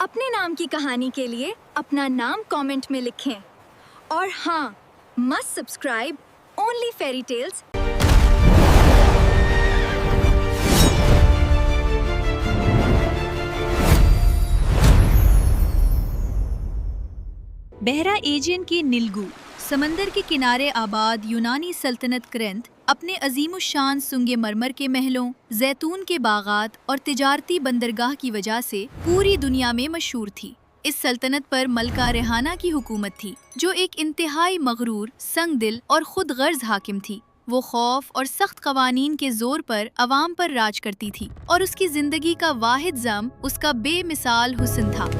अपने नाम की कहानी के लिए अपना नाम कमेंट में लिखें और हाँ, must subscribe only fairy tales. बहरा एजियन की निल्गू, समंदर के किनारे आबाद यूनानी सल्तनत क्रेंत अपने अजीमुशान सुंगे मरमर के महलों, जैतून के बागात और तिजारती बंदरगाह की वजह से पूरी दुनिया में मशहूर थी। इस सल्तनत पर मलका रेहाना की हुकूमत थी, जो एक इंतहाई मगरूर, संगदिल और खुद गर्ज हाकिम थी। वो खौफ और सख्त कवानीन के जोर पर अवाम पर राज करती थी और उसकी जिंदगी का वाहिद ज़म उसका बेमिसाल हुस्न था।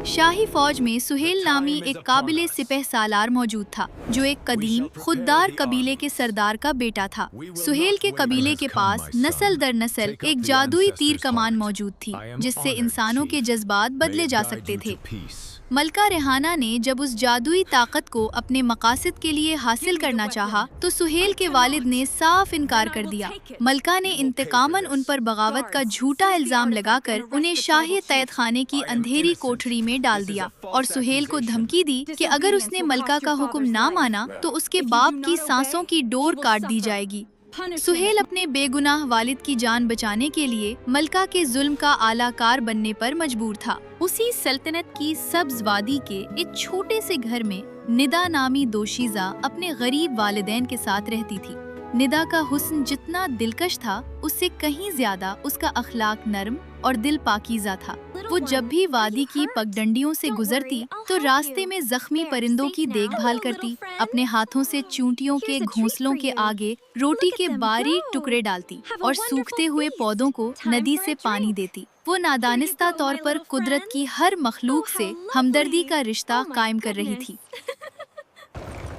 शाही फौज में सुहेल नामी एक काबिले सिपह सालार मौजूद था, जो एक कदीम खुददार कबीले के सरदार का बेटा था। सुहेल के कबीले के पास नस्ल दर नस्ल एक जादुई तीर कमान मौजूद थी, जिससे इंसानों के जज्बात बदले जा सकते थे। मलका रेहाना ने जब उस जादुई ताकत को अपने मकासद के लिए हासिल करना चाहा, तो सुहेल के वालिद ने साफ इनकार कर दिया। मलका ने इंतकामन उन पर बगावत का झूठा इल्जाम लगाकर उन्हें शाही तैयद खाने की अंधेरी कोठरी में डाल दिया और सुहेल को धमकी दी कि अगर उसने मलका का हुक्म ना माना तो उसके बाप की सांसों की डोर काट दी जाएगी। सुहेल अपने बेगुनाह वालिद की जान बचाने के लिए मलका के जुल्म का आलाकार बनने पर मजबूर था। उसी सल्तनत की सब्ज वादी के एक छोटे से घर में निदा नामी दोशीजा अपने गरीब वालिदैन के साथ रहती थी। निदा का हुस्न जितना दिलकश था, उससे कहीं ज्यादा उसका अखलाक नर्म और दिल पाकीज़ा था। वो जब भी वादी की पगडंडियों से गुजरती तो रास्ते में जख्मी परिंदों की देखभाल करती, अपने हाथों से चूंटियों के घोंसलों के आगे रोटी के बारीक टुकड़े डालती और सूखते हुए पौधों को नदी से पानी देती। वो नादानिस्ता तौर पर कुदरत की हर मखलूक से हमदर्दी का रिश्ता कायम कर रही थी।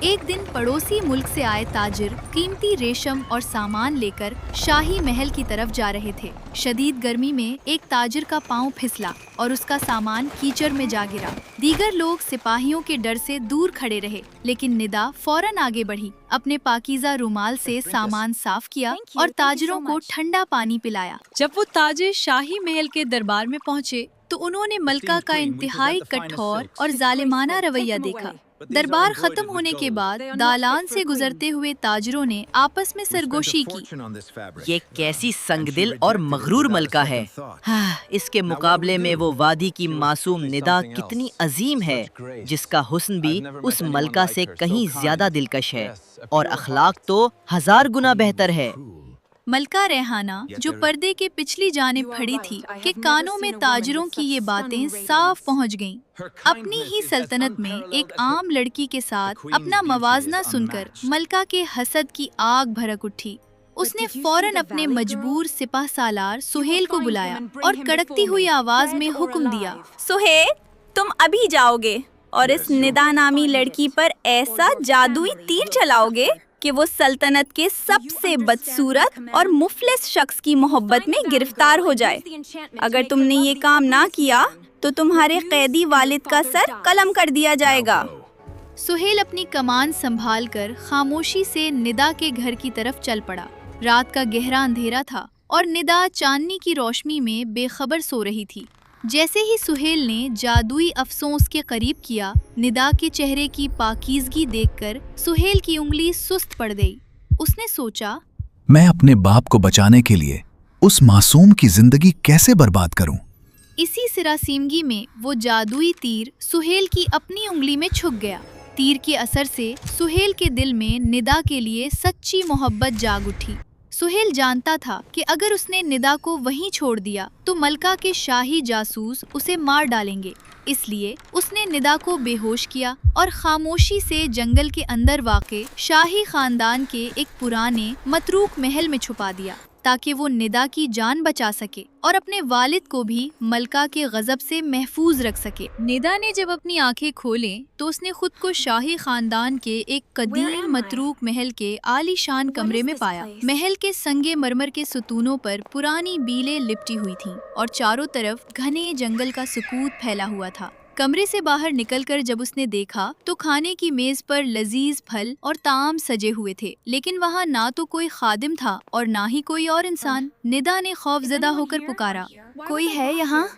एक दिन पड़ोसी मुल्क से आए ताजिर कीमती रेशम और सामान लेकर शाही महल की तरफ जा रहे थे। शदीद गर्मी में एक ताजिर का पांव फिसला और उसका सामान कीचड़ में जा गिरा। दीगर लोग सिपाहियों के डर से दूर खड़े रहे, लेकिन निदा फौरन आगे बढ़ी, अपने पाकीज़ा रुमाल से सामान साफ किया और ताजिरों को ठंडा पानी पिलाया। जब वो ताजिर शाही महल के दरबार में पहुँचे तो उन्होंने मलका का इंतहाई कठोर और जालिमाना रवैया देखा। दरबार खत्म होने के बाद दालान से गुजरते हुए ताजिरों ने आपस में सरगोशी की। ये कैसी संगदिल और मगरूर मलका है। इसके मुकाबले में वो वादी की मासूम निदा कितनी अजीम है, जिसका हुस्न भी उस मलका से कहीं ज्यादा दिलकश है और अखलाक तो 1000 गुना बेहतर है। मलका रेहाना, जो पर्दे के पिछली जानिब खड़ी थी, के कानों में ताजिरों की ये बातें साफ पहुंच गईं। अपनी ही सल्तनत में एक आम लड़की के साथ अपना मवाजना सुनकर मलका के हसद की आग भड़क उठी। उसने फौरन अपने मजबूर सिपह सालार सुहेल को बुलाया और कड़कती हुई आवाज में हुक्म दिया, सुहेल, तुम अभी जाओगे और इस निदा नामी लड़की पर ऐसा जादुई तीर चलाओगे कि वो सल्तनत के सबसे बदसूरत और मुफलिस शख्स की मोहब्बत में गिरफ्तार हो जाए। अगर तुमने ये काम ना किया तो तुम्हारे कैदी वालिद का सर कलम कर दिया जाएगा। सुहेल अपनी कमान संभालकर खामोशी से निदा के घर की तरफ चल पड़ा। रात का गहरा अंधेरा था और निदा चांदनी की रोशनी में बेखबर सो रही थी। जैसे ही सुहेल ने जादुई अफसों उसके करीब किया, निदा के चेहरे की पाकीज़गी देखकर सुहेल की उंगली सुस्त पड़ गई। उसने सोचा, मैं अपने बाप को बचाने के लिए उस मासूम की जिंदगी कैसे बर्बाद करूं? इसी सिरासीमगी में वो जादुई तीर सुहेल की अपनी उंगली में छुप गया। तीर के असर से सुहेल के दिल में निदा के लिए सच्ची मोहब्बत जाग उठी। सुहेल जानता था कि अगर उसने निदा को वहीं छोड़ दिया तो मलका के शाही जासूस उसे मार डालेंगे। इसलिए उसने निदा को बेहोश किया और खामोशी से जंगल के अंदर वाक़े शाही खानदान के एक पुराने मतरूक महल में छुपा दिया, ताकि वो निदा की जान बचा सके और अपने वालिद को भी मलका के गजब से महफूज रख सके। निदा ने जब अपनी आंखें खोलें तो उसने खुद को शाही खानदान के एक कदीम मतरूक महल के आलीशान कमरे में पाया। महल के संगे मरमर के सुतूनों पर पुरानी बीलें लिपटी हुई थीं और चारों तरफ घने जंगल का सुकूत फैला हुआ था। कमरे से बाहर निकलकर जब उसने देखा तो खाने की मेज पर लजीज फल और ताम सजे हुए थे, लेकिन वहाँ ना तो कोई खादिम था और ना ही कोई और इंसान। निदा ने खौफजदा होकर पुकारा, कोई है यहाँ?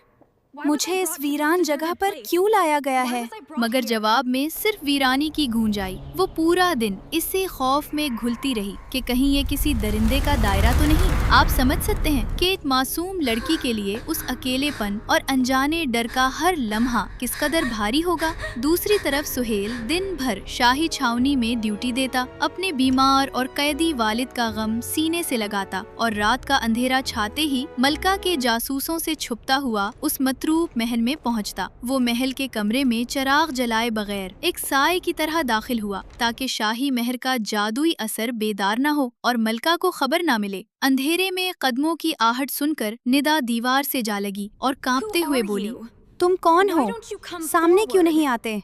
मुझे इस वीरान जगह पर क्यों लाया गया है? मगर जवाब में सिर्फ वीरानी की गूंज आई। वो पूरा दिन इससे खौफ में घुलती रही कि कहीं ये किसी दरिंदे का दायरा तो नहीं। आप समझ सकते हैं कि एक मासूम लड़की के लिए उस अकेलेपन और अनजाने डर का हर लम्हा किस कदर भारी होगा। दूसरी तरफ सुहेल दिन भर शाही छावनी में ड्यूटी देता, अपने बीमार और कैदी वालिद का गम सीने से लगाता और रात का अंधेरा छाते ही मलका के जासूसों से छुपता हुआ उस मतरूप महल में पहुंचता। वो महल के कमरे में चराग जलाए बगैर एक साए की तरह दाखिल हुआ ताकि शाही महर का जादुई असर बेदार न हो और मलका को खबर न मिले। अंधेरे में कदमों की आहट सुनकर निदा दीवार से जा लगी और कांपते हुए बोली, तुम कौन हो? सामने क्यों नहीं आते?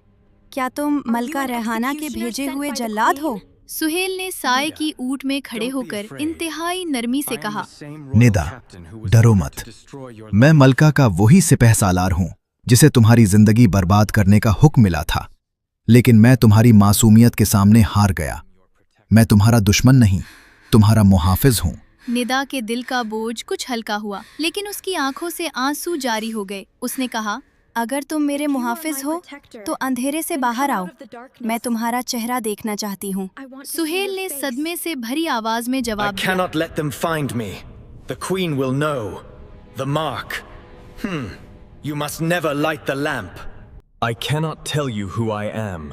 क्या तुम मलका रेहाना के भेजे हुए जल्लाद हो? सुहेल ने साए की ऊँट में खड़े होकर इंतहाई नरमी से कहा, निदा, डरो मत। मैं मलका का वही सिपह सालार हूँ जिसे तुम्हारी जिंदगी बर्बाद करने का हुक्म मिला था, लेकिन मैं तुम्हारी मासूमियत के सामने हार गया। मैं तुम्हारा दुश्मन नहीं, तुम्हारा मुहाफिज हूँ। निदा के दिल का बोझ कुछ हल्का हुआ, लेकिन उसकी आंखों से आंसू जारी हो गए। उसने कहा, अगर तुम मेरे मुहाफिज हो तो अंधेरे से बाहर आओ, मैं तुम्हारा चेहरा देखना चाहती हूँ। सुहेल ने सदमे से भरी आवाज में I जवाब दिया, cannot let them find me. The queen will know. The mark. You must never light the lamp. I cannot tell you who I am.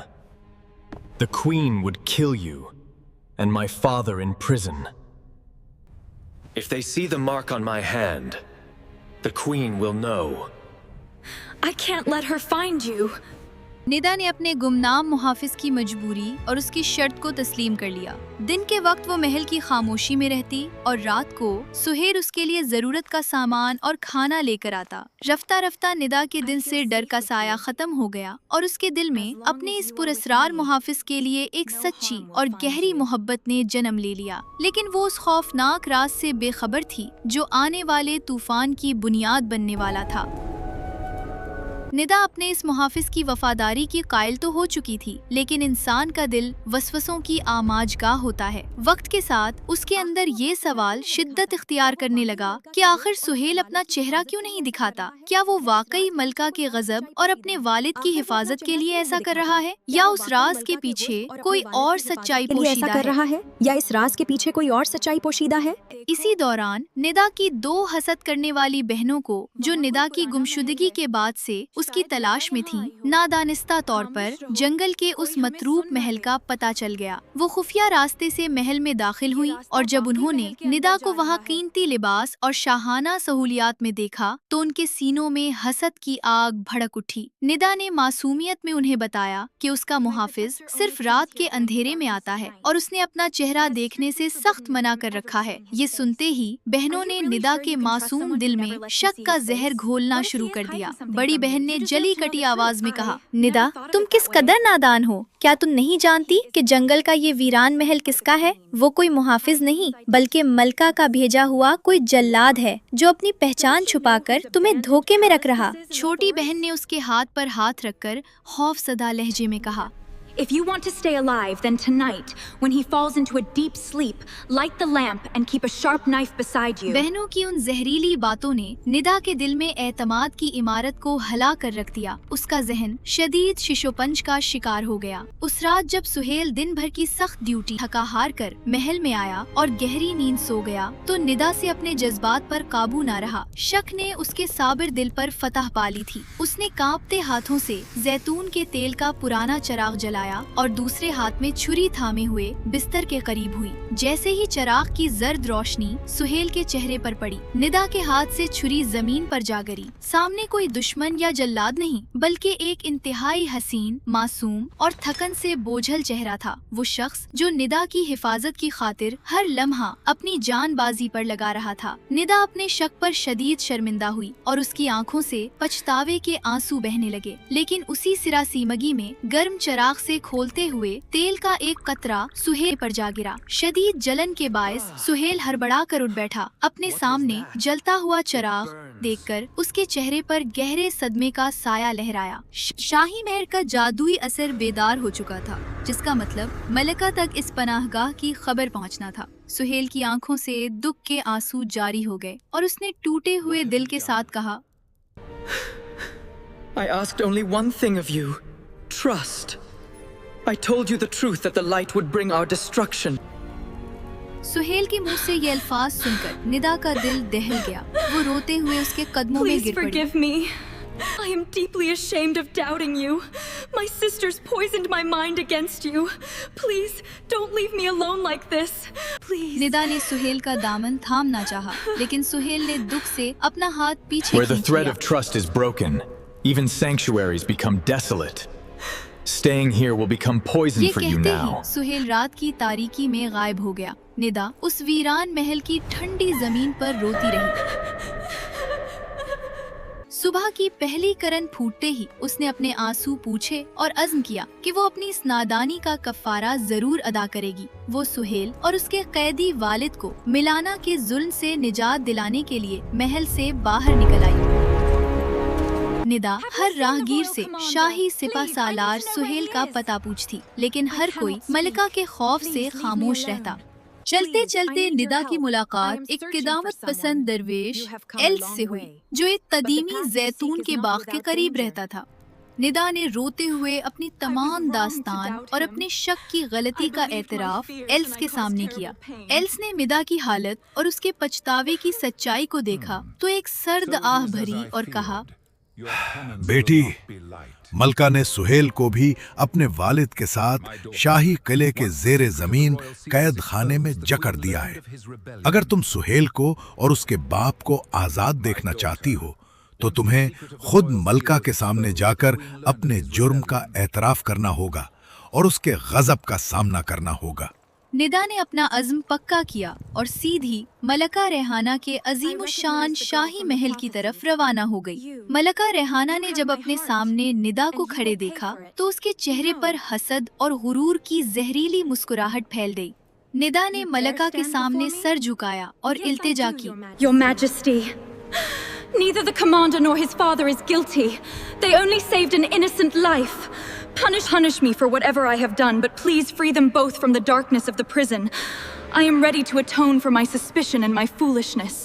The queen would kill you, and my father in prison. If they see the mark on my hand, the queen will know. I can't let her find you. Nida ने अपने गुमनाम मुहाफिज की मजबूरी और उसकी शर्त को तस्लीम कर लिया। दिन के वक्त वो महल की खामोशी में रहती और रात को सुहेल उसके लिए जरूरत का सामान और खाना लेकर आता। रफ्ता रफ्ता निदा के दिल से डर का साया खत्म हो गया और उसके दिल में अपने इस पुरस्रार मुहाफिज के लिए एक सच्ची और गहरी मोहब्बत ने जन्म ले लिया। लेकिन वो उस खौफनाक राज से बेखबर थी जो आने वाले तूफान की बुनियाद बनने वाला था। निदा अपने इस मुहाफिज की वफादारी की कायल तो हो चुकी थी, लेकिन इंसान का दिल वसवसों की आमाजगाह होता है। वक्त के साथ उसके अंदर ये सवाल शिद्दत इख्तियार करने लगा कि आखिर सुहेल अपना चेहरा क्यों नहीं दिखाता? क्या वो वाकई मलका के गजब और अपने वालिद की हिफाजत के लिए ऐसा कर रहा है, या उस राज के पीछे कोई और सच्चाई पोशीदा कर रहा है, या इस राज के पीछे कोई और सच्चाई पोशीदा है? इसी दौरान निदा की दो हसद करने वाली बहनों को, जो निदा की गुमशुदगी के बाद से उसकी तलाश में थी, नादानिस्ता तौर पर जंगल के उस मतरूप महल का पता चल गया। वो खुफिया रास्ते से महल में दाखिल हुई और जब उन्होंने निदा को वहाँ कीमती लिबास और शाहाना सहूलियात में देखा तो उनके सीनों में हसद की आग भड़क उठी। निदा ने मासूमियत में उन्हें बताया कि उसका मुहाफिज सिर्फ रात के अंधेरे में आता है और उसने अपना चेहरा देखने से सख्त मना कर रखा है। ये सुनते ही बहनों ने निदा के मासूम दिल में शक का जहर घोलना शुरू कर दिया। बड़ी बहन ने जली कटी आवाज में कहा, निदा, तुम किस कदर नादान हो? क्या तुम नहीं जानती कि जंगल का ये वीरान महल किसका है? वो कोई मुहाफिज नहीं बल्कि मलका का भेजा हुआ कोई जल्लाद है जो अपनी पहचान छुपाकर तुम्हें धोखे में रख रहा। छोटी बहन ने उसके हाथ पर हाथ रखकर खौफजदा लहजे में कहा, If you want to stay alive, then tonight, when he falls into a deep sleep, light the lamp and keep a sharp knife beside you. बहनों की उन जहरीली बातों ने निदा के दिल में एतमाद की इमारत को हला कर रख दिया। उसका जहन शदीद शिशोपंज का शिकार हो गया। उस रात जब सुहेल दिन भर की सख्त ड्यूटी थका हार कर महल में आया और गहरी नींद सो गया तो निदा से अपने जज्बात पर काबू न रहा। शक ने उसके साबिर दिल पर फतह पा ली थी। उसने कांपते हाथों से जैतून के तेल का पुराना चराग जलाया और दूसरे हाथ में छुरी थामे हुए बिस्तर के करीब हुई। जैसे ही चराग की जर्द रोशनी सुहेल के चेहरे पर पड़ी, निदा के हाथ से छुरी जमीन पर जा गिरी। सामने कोई दुश्मन या जल्लाद नहीं बल्कि एक इंतहाई हसीन, मासूम और थकन से बोझल चेहरा था। वो शख्स जो निदा की हिफाजत की खातिर हर लम्हा अपनी जानबाजी पर लगा रहा था। निदा अपने शक पर शदीद शर्मिंदा हुई और उसकी आंखों से पछतावे के आंसू बहने लगे। लेकिन उसी सिरासीमगी में गर्म चराग से उसे खोलते हुए तेल का एक कतरा सुहेल पर जा गिरा। शदीद जलन के बायस सुहेल हड़बड़ा कर उठ बैठा। अपने सामने जलता हुआ चिराग देखकर उसके चेहरे पर गहरे सदमे का साया लहराया। शाही महल का जादुई असर बेदार हो चुका था, जिसका मतलब मलका तक इस पनाहगाह की खबर पहुंचना था। सुहेल की आंखों से दुख के आंसू जारी हो गए और उसने टूटे हुए दिल के साथ कहा, I asked only one thing of you. Trust. I told you the truth that the light would bring our destruction. Suhail के मुंह से ये अल्फाज सुनकर निदा का दिल दहल गया। वो रोते हुए उसके कदमों में Please गिर पड़ी। forgive me. I am deeply ashamed of doubting you. My sisters poisoned my mind against you. Please don't leave me alone like this. Please. Nida ने सुहेल का दामन थामना चाहा, लेकिन सुहेल ने दुख से अपना हाथ पीछे Where the खींच thread लिया। of trust is broken, even sanctuaries become desolate. Staying here will become poison ये for you कहते now. ही सुहेल रात की तारीकी में गायब हो गया। निदा उस वीरान महल की ठंडी जमीन पर रोती रही। सुबह की पहली करन फूटते ही उसने अपने आंसू पूछे और अज़्म किया कि वो अपनी इस नादानी का कफ़ारा जरूर अदा करेगी। वो सुहेल और उसके कैदी वालिद को मिलाना के जुल्म से निजात दिलाने के लिए महल से बाहर निकल आई। निदा हर राहगीर से शाही सिपा सालार सुहेल का पता पूछती, लेकिन हर कोई मलिका के खौफ से खामोश रहता। चलते चलते निदा की मुलाकात एक किदामत पसंद दरवेश एल्स से हुई, जो एक कदीमी जैतून के बाग के करीब रहता था। निदा ने रोते हुए अपनी तमाम दास्तान और अपने शक की गलती का एतराफ एल्स के सामने किया। एल्स ने निदा की हालत और उसके पछतावे की सच्चाई को देखा तो एक सर्द आह भरी और कहा, बेटी, मलका ने सुहेल को भी अपने वालिद के साथ शाही किले के जेरे जमीन कैद खाने में जकड़ दिया है। अगर तुम सुहेल को और उसके बाप को आजाद देखना चाहती हो तो तुम्हें खुद मलका के सामने जाकर अपने जुर्म का एतराफ करना होगा और उसके गजब का सामना करना होगा। निदा ने अपना अज़्म पक्का किया और सीधी मलका रेहाना के अजीमुशान शाही महल की तरफ रवाना हो गई। मलका रेहाना ने जब अपने सामने निदा को खड़े देखा तो उसके चेहरे पर हसद और गुरूर की जहरीली मुस्कुराहट फैल गई। निदा ने मलका के सामने सर झुकाया और इल्तिजा की, Your Majesty, neither the commander nor his father is guilty. They only saved an innocent life. Punish me for whatever I have done, but please free them both from the darkness of the prison. I am ready to atone for my suspicion and my foolishness.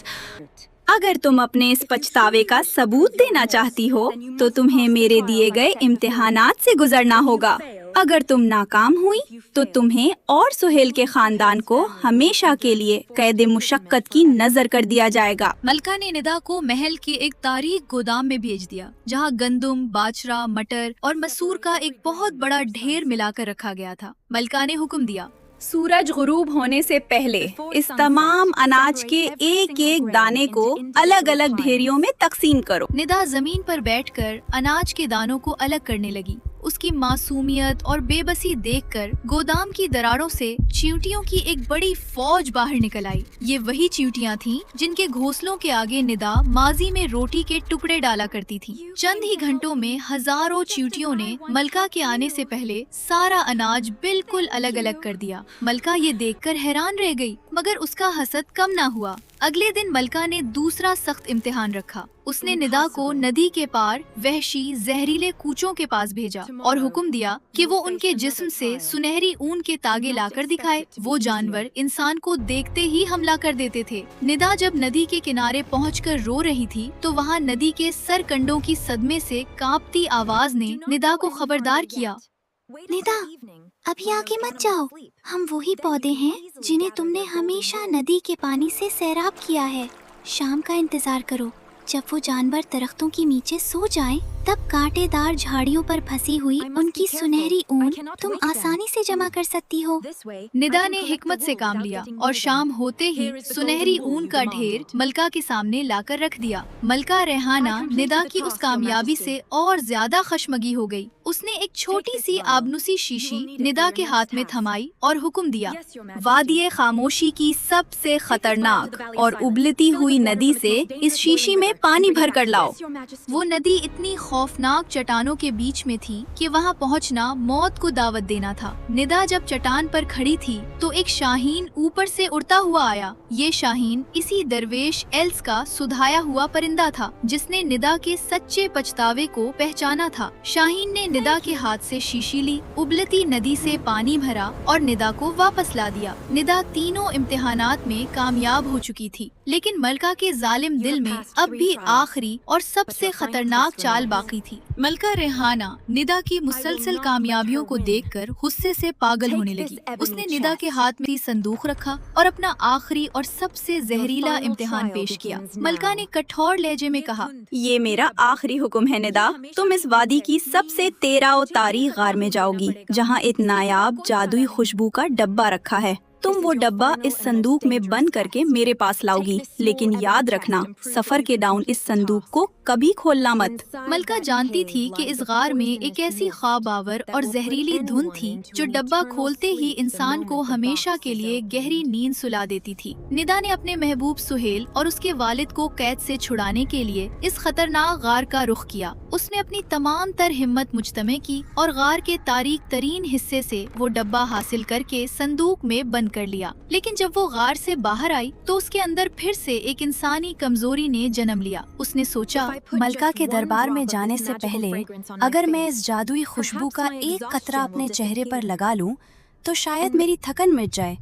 अगर तुम अपने इस पछतावे का सबूत देना चाहती हो तो तुम्हें मेरे दिए गए इम्तिहानात से गुजरना होगा। अगर तुम नाकाम हुई तो तुम्हें और सुहेल के खानदान को हमेशा के लिए कैद मुशक्कत की नजर कर दिया जाएगा। मलका ने निदा को महल के एक तारीख गोदाम में भेज दिया, जहां गंदुम, बाजरा, मटर और मसूर का एक बहुत बड़ा ढेर मिलाकर रखा गया था। मलका ने हुक्म दिया, सूरज गुरूब होने से पहले इस तमाम अनाज के एक एक दाने को अलग अलग ढेरियों में तकसीम करो। निदा जमीन पर बैठकर अनाज के दानों को अलग करने लगी। उसकी मासूमियत और बेबसी देखकर गोदाम की दरारों से चींटियों की एक बड़ी फौज बाहर निकल आई। ये वही चींटियां थीं जिनके घोंसलों के आगे निदा माजी में रोटी के टुकड़े डाला करती थीं। चंद ही घंटों में हजारों चींटियों ने मलका के आने से पहले सारा अनाज बिल्कुल अलग अलग कर दिया। मलका ये देखकर हैरान रह गई, मगर उसका हसद कम ना हुआ। अगले दिन मलका ने दूसरा सख्त इम्तिहान रखा। उसने निदा को नदी के पार वहशी जहरीले कूचों के पास भेजा और हुक्म दिया कि वो उनके जिस्म से सुनहरी ऊन के तागे लाकर दिखाए। वो जानवर इंसान को देखते ही हमला कर देते थे। निदा जब नदी के किनारे पहुंचकर रो रही थी तो वहाँ नदी के सरकंडों की सदमे से कांपती आवाज ने निदा को खबरदार किया, निदा, अभी आगे मत जाओ। हम वही पौधे हैं जिन्हें तुमने हमेशा नदी के पानी से सैराब किया है। शाम का इंतजार करो। जब वो जानवर दरख्तों के नीचे सो जाएं, तब कांटेदार झाड़ियों पर फंसी हुई उनकी सुनहरी ऊन तुम आसानी से जमा कर सकती हो। निदा ने हिकमत से काम लिया और शाम होते ही सुनहरी ऊन का ढेर मलका के सामने लाकर रख दिया। मलका रेहाना निदा की उस कामयाबी से और ज्यादा खशमगी हो गई। उसने एक छोटी सी आबनुसी शीशी निदा के हाथ में थमाई और हुक्म दिया, वादिये खामोशी की सबसे खतरनाक और उबलती हुई नदी से इस शीशी में पानी भर कर लाओ। वो नदी इतनी खौफनाक चट्टानों के बीच में थी कि वहाँ पहुँचना मौत को दावत देना था। निदा जब चट्टान पर खड़ी थी तो एक शाहीन ऊपर से उड़ता हुआ आया। ये शाहीन इसी दरवेश एल्स का सुधाया हुआ परिंदा था जिसने निदा के सच्चे पछतावे को पहचाना था। शाहीन ने निदा के हाथ से शीशी ली, उबलती नदी से पानी भरा और निदा को वापस ला दिया। निदा तीनों इम्तिहानात में कामयाब हो चुकी थी, लेकिन मलका के जालिम दिल में अब भी आखिरी और सबसे खतरनाक चाल बाकी थी। मलका रेहाना निदा की मुसलसल कामयाबियों को देखकर गुस्से से पागल होने लगी। उसने निदा के हाथ में संदूक रखा और अपना आखिरी और सबसे जहरीला इम्तिहान पेश किया। मलका ने कठोर लहजे में कहा, ये मेरा आखिरी हुक्म है निदा, तुम इस वादी की सबसे तेरा और तारीख गार में जाओगी जहाँ एक नायाब जादुई खुशबू का डब्बा रखा है। तुम वो डब्बा इस संदूक में बंद करके मेरे पास लाओगी, लेकिन याद रखना सफर के डाउन इस संदूक को कभी खोलना मत। मलका जानती थी कि इस गार में एक ऐसी ख्वाब आवर और जहरीली धुंध थी जो डब्बा खोलते ही इंसान को हमेशा के लिए गहरी नींद सुला देती थी। निदा ने अपने महबूब सुहेल और उसके वालिद को कैद से छुड़ाने के लिए इस खतरनाक गार का रुख किया। उसने अपनी तमाम तर हिम्मत मुजतमे की और गार के तारीक तरीन हिस्से से वो डब्बा हासिल करके संदूक में बंद कर लिया। लेकिन जब वो गार से बाहर आई तो उसके अंदर फिर से एक इंसानी कमजोरी ने जन्म लिया। उसने सोचा, मलका के दरबार में जाने से पहले अगर मैं इस जादुई खुशबू का एक कतरा अपने चेहरे पर लगा लूं, तो शायद मेरी थकन मिट जाए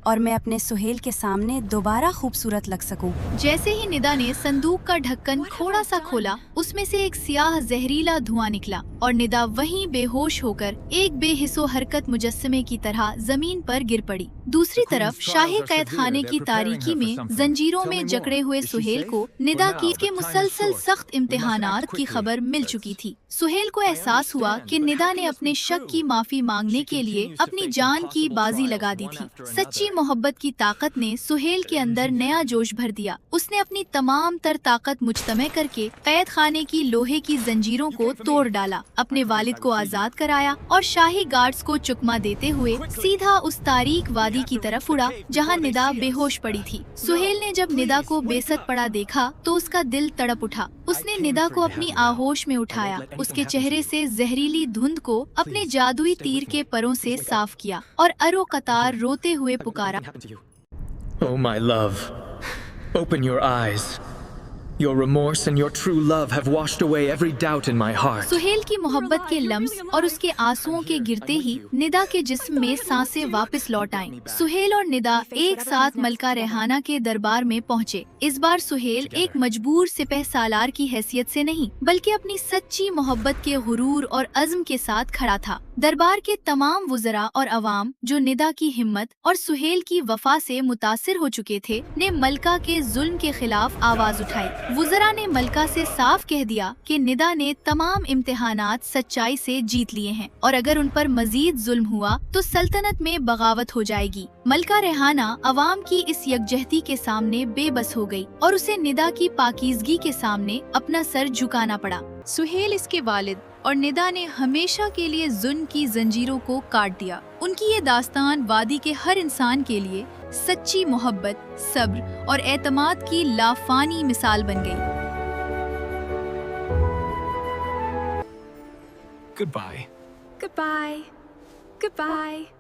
और मैं अपने सुहेल के सामने दोबारा खूबसूरत लग सकूं। जैसे ही निदा ने संदूक का ढक्कन थोड़ा सा खोला, उसमें से एक सियाह जहरीला धुआं निकला और निदा वहीं बेहोश होकर एक बेहिस्सो हरकत मुजस्समे की तरह जमीन पर गिर पड़ी। दूसरी तरफ शाही कैद खाने की तारीकी में जंजीरों में जकड़े हुए सुहेल को निदा की के मुसलसल सख्त इम्तिहानात की खबर मिल चुकी थी। सुहेल को एहसास हुआ कि निदा ने अपने शक की माफी मांगने के लिए अपनी जान की बाजी लगा दी थी। सच्ची मोहब्बत की ताकत ने सुहेल के अंदर नया जोश भर दिया। उसने अपनी तमाम तर ताकत मुजतमे करके कैद खाने की लोहे की जंजीरों को तोड़ डाला, अपने वालिद को आजाद कराया और शाही गार्ड्स को चुकमा देते हुए सीधा उस तारीक वादी की तरफ उड़ा जहां निदा बेहोश पड़ी थी। सुहेल ने जब निदा को बेसत पड़ा देखा तो उसका दिल तड़प उठा। उसने निदा को अपनी आहोश में उठाया, उसके चेहरे से जहरीली धुंध को अपने जादुई तीर के परों से साफ किया और अरो कतार रोते हुए पुकारा, Oh my love, open your eyes. Your remorse and your true love have washed away every doubt in my heart. Suhail की मोहब्बत के लम्स और उसके आंसुओं के गिरते ही निदा के जिस्म में सांसें वापस लौट आईं। सुहेल और निदा एक साथ मलका रेहाना के दरबार में पहुँचे। इस बार सुहेल एक मजबूर सिपह सालार की हैसियत से नहीं, बल्कि अपनी सच्ची मोहब्बत के गुरूर और अज़्म के साथ खड़ा था। दरबार के तमाम वुज़रा और अवाम जो निदा की हिम्मत और सुहेल की वफा से मुतासिर हो चुके थे, ने मलका के जुल्म के खिलाफ आवाज उठाई। वुज़रा ने मलका से साफ कह दिया कि निदा ने तमाम इम्तिहानात सच्चाई से जीत लिए हैं और अगर उन पर मजीद जुल्म हुआ तो सल्तनत में बगावत हो जाएगी। मलका रेहाना अवाम की इस यकजहती के सामने बेबस हो गई और उसे निदा की पाकीज़गी के सामने अपना सर झुकाना पड़ा। सुहेल, इसके वालिद और निदा ने हमेशा के लिए जुल्म की जंजीरों को काट दिया। उनकी ये दास्तान वादी के हर इंसान के लिए सच्ची मोहब्बत, सब्र और एतमाद की लाफानी मिसाल बन गई। Goodbye. Goodbye. Goodbye.